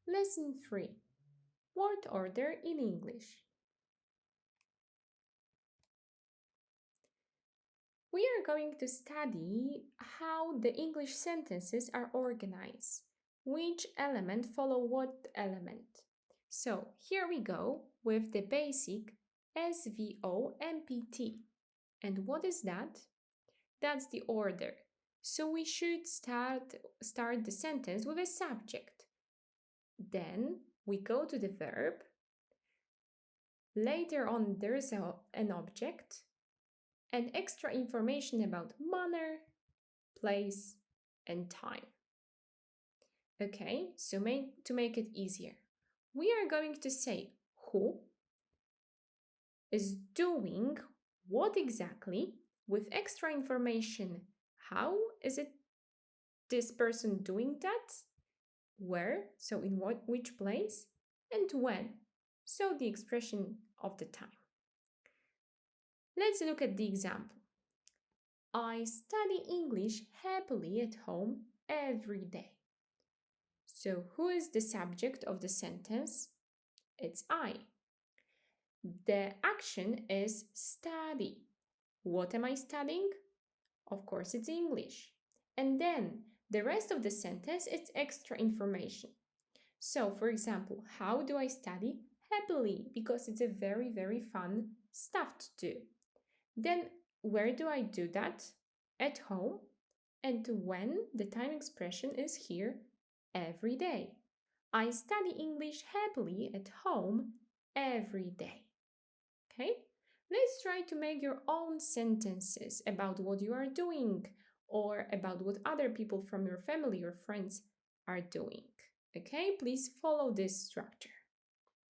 Lesson 3. Word order in English. We are going to study how the English sentences are organized. Which element follow what element? So here we go with the basic SVO And what is that? That's the order. So we should start the sentence with a subject. Then we go to the verb. Later on, there's an object and extra information about manner, place, and time. Okay, so to make it easier, we are going to say who is doing what exactly with extra information. How is it this person doing that? Where, so in which place, and when, so the expression of the time. Let's look at the example. I study English happily at home every day. So who is the subject of the sentence? It's I. The action is study. What am I studying? Of course, it's English. And then the rest of the sentence is extra information. So, for example, how do I study? Happily, because it's a very, very fun stuff to do. Then, where do I do that? At home. And when, the time expression is here, every day. I study English happily at home every day. Okay? Let's try to make your own sentences about what you are doing or about what other people from your family or friends are doing. Okay? Please follow this structure.